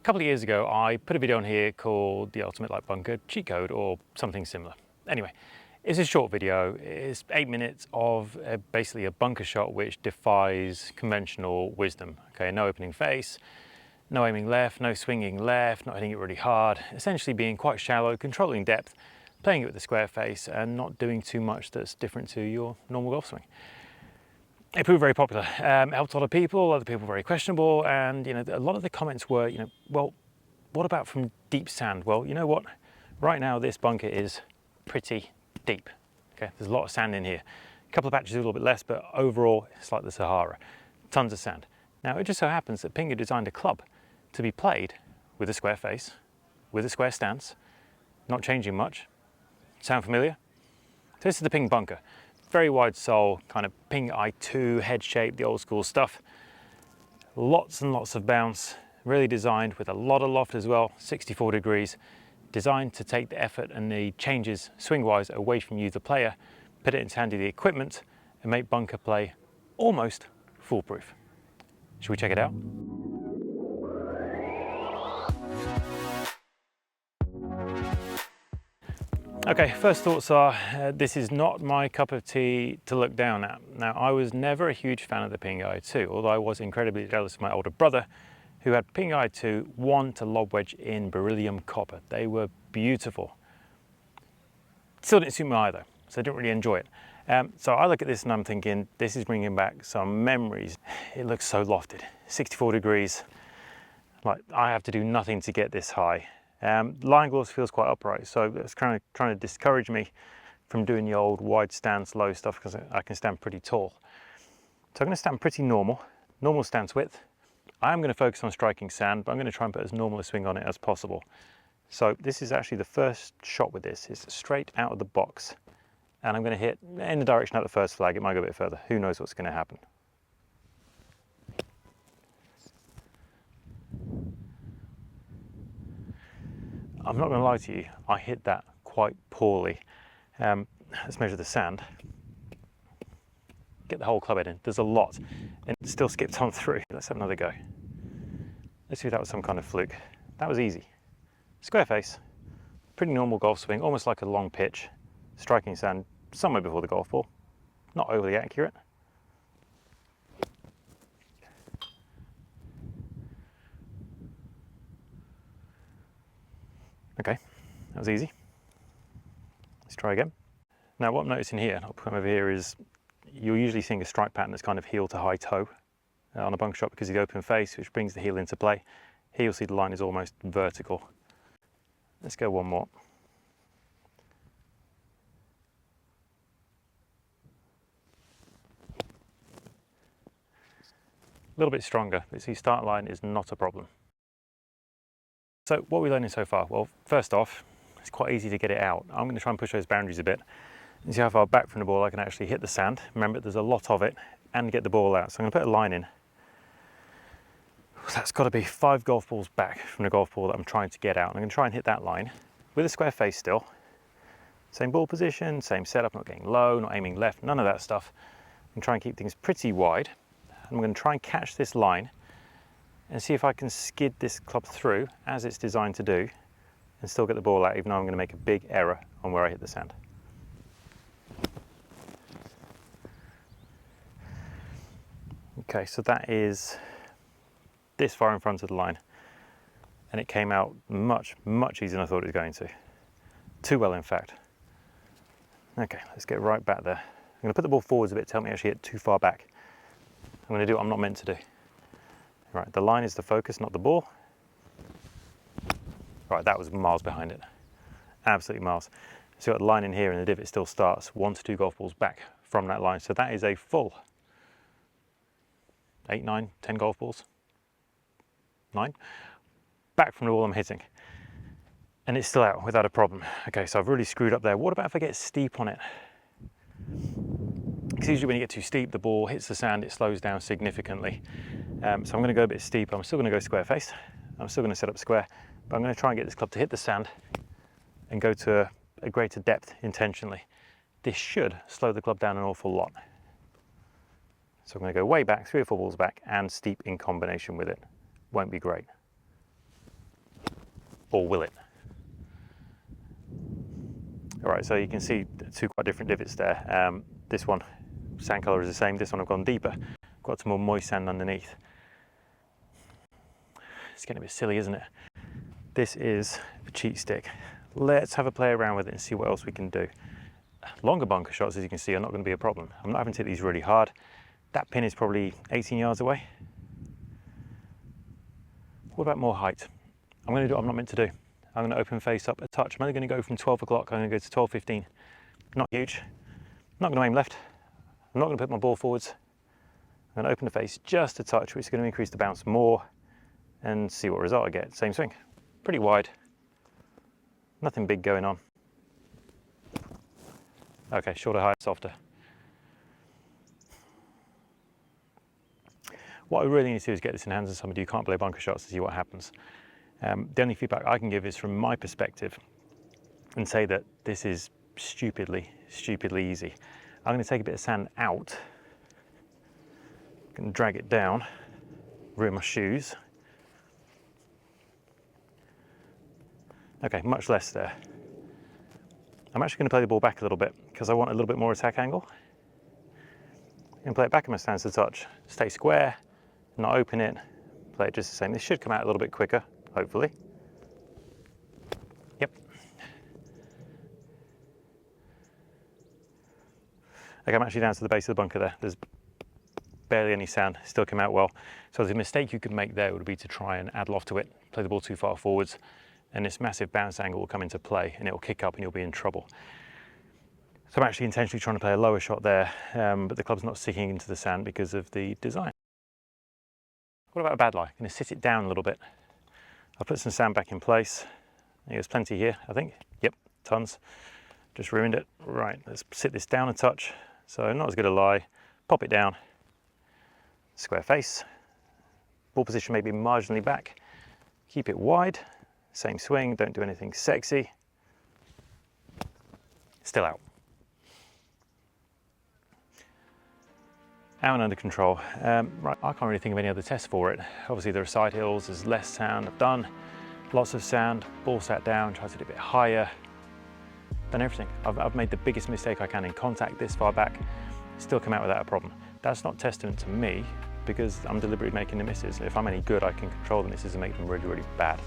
couple of years ago, I put a video on here called the Ultimate Light Bunker Cheat Code or something similar. Anyway, it's a short video. It's 8 minutes of basically a bunker shot which defies conventional wisdom. Okay, no opening face, no aiming left, no swinging left, not hitting it really hard, essentially being quite shallow, controlling depth, playing it with a square face and not doing too much that's different to your normal golf swing. It proved very popular. It helped a lot of people, other people very questionable, and a lot of the comments were, well, what about from deep sand? Well, you know what? Right now this bunker is pretty deep. Okay, there's a lot of sand in here. A couple of patches a little bit less, but overall it's like the Sahara. Tons of sand. Now it just so happens that PING designed a club to be played with a square face, with a square stance, not changing much. Sound familiar? So this is the PING bunker. Very wide sole, kind of PING i2 head shape, the old school stuff. Lots and lots of bounce, really designed with a lot of loft as well, 64 degrees, designed to take the effort and the changes swing-wise away from you, the player, put it into handy the equipment, and make bunker play almost foolproof. Should we check it out? Okay, first thoughts are, this is not my cup of tea to look down at. Now, I was never a huge fan of the PING i2, although I was incredibly jealous of my older brother, who had PING i2 1 to lob wedge in beryllium copper. They were beautiful. Still didn't suit me either, so I didn't really enjoy it. So I look at this and I'm thinking, this is bringing back some memories. It looks so lofted, 64 degrees. Like, I have to do nothing to get this high. Line gloss feels quite upright, so it's kind of trying to discourage me from doing the old wide stance, low stuff, because I can stand pretty tall. So I'm going to stand pretty normal stance width. I am going to focus on striking sand, but I'm going to try and put as normal a swing on it as possible. So this is actually the first shot with this. It's straight out of the box, and I'm going to hit in the direction of the first flag. It might go a bit further. Who knows what's going to happen? I'm not going to lie to you, I hit that quite poorly. Let's measure the sand. Get the whole club head in. There's a lot, and it still skipped on through. Let's have another go. Let's see if that was some kind of fluke. That was easy. Square face, pretty normal golf swing, almost like a long pitch. Striking sand somewhere before the golf ball. Not overly accurate. Okay, that was easy. Let's try again. Now what I'm noticing here, I'll put them over here, is you're usually seeing a strike pattern that's kind of heel to high toe on a bunker shot because of the open face, which brings the heel into play. Here you'll see the line is almost vertical. Let's go one more. A little bit stronger, but see, start line is not a problem. So what are we learning so far? Well, first off, it's quite easy to get it out. I'm going to try and push those boundaries a bit and see how far back from the ball I can actually hit the sand. Remember, there's a lot of it, and get the ball out. So I'm going to put a line in. That's got to be 5 golf balls back from the golf ball that I'm trying to get out. I'm going to try and hit that line with a square face still. Same ball position, same setup, not getting low, not aiming left, none of that stuff. I'm going to try and keep things pretty wide. I'm going to try and catch this line and see if I can skid this club through as it's designed to do and still get the ball out, even though I'm going to make a big error on where I hit the sand. Okay, so that is this far in front of the line, and it came out much, much easier than I thought it was going to. Too well, in fact. Okay, let's get right back there. I'm going to put the ball forwards a bit to help me actually hit too far back. I'm going to do what I'm not meant to do. Right, the line is the focus, not the ball. Right, that was miles behind it. Absolutely miles. So you've got the line in here and the divot still starts 1 to 2 golf balls back from that line. So that is a full 8, 9, 10 golf balls. 9. Back from the ball I'm hitting. And it's still out without a problem. Okay, so I've really screwed up there. What about if I get steep on it? Because usually when you get too steep, the ball hits the sand, it slows down significantly. So I'm going to go a bit steep. I'm still going to go square face. I'm still going to set up square, but I'm going to try and get this club to hit the sand and go to a greater depth intentionally. This should slow the club down an awful lot. So I'm going to go way back, 3 or 4 balls back, and steep in combination with it. Won't be great. or will it? All right, so you can see two quite different divots there. This one, sand color is the same. This one I've gone deeper. Got some more moist sand underneath. It's getting a bit silly, isn't it? This is a cheat stick. Let's have a play around with it and see what else we can do. Longer bunker shots, as you can see, are not going to be a problem. I'm not having to hit these really hard. That pin is probably 18 yards away. What about more height? I'm going to do what I'm not meant to do. I'm going to open face up a touch. I'm only going to go from 12 o'clock, I'm going to go to 12:15. Not huge. I'm not going to aim left. I'm not going to put my ball forwards. I'm going to open the face just a touch, which is going to increase the bounce more, and see what result I get. Same swing. Pretty wide. Nothing big going on. Okay, shorter, higher, softer. What I really need to do is get this in hands of somebody who can't play bunker shots to see what happens. The only feedback I can give is from my perspective and say that this is stupidly easy. I'm going to take a bit of sand out, going to drag it down, ruin my shoes. Okay, much less there. I'm actually going to play the ball back a little bit because I want a little bit more attack angle. And play it back in my stance to touch. Stay square, not open it, play it just the same. This should come out a little bit quicker, hopefully. Yep. Okay, I'm actually down to the base of the bunker there. There's barely any sand, still came out well. So the mistake you could make there would be to try and add loft to it, play the ball too far forwards, and this massive bounce angle will come into play and it will kick up and you'll be in trouble. So I'm actually intentionally trying to play a lower shot there, but the club's not sticking into the sand because of the design. What about a bad lie? I'm going to sit it down a little bit. I'll put some sand back in place. There's plenty here, I think. Yep, tons. Just ruined it. Right, let's sit this down a touch. So not as good a lie. Pop it down. Square face. Ball position maybe marginally back. Keep it wide. Same swing, don't do anything sexy. Still out. Out and under control. Right, I can't really think of any other tests for it. Obviously there are side hills, there's less sand. I've done lots of sand, ball sat down, tried to do a bit higher. Done everything. I've made the biggest mistake I can in contact this far back, still come out without a problem. That's not testament to me because I'm deliberately making the misses. If I'm any good, I can control the misses and make them really bad.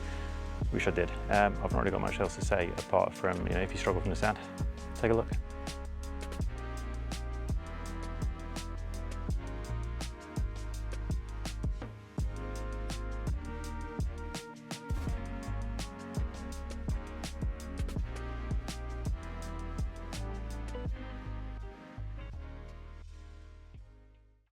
Wish I did. I've not really got much else to say apart from, if you struggle from the sand, take a look.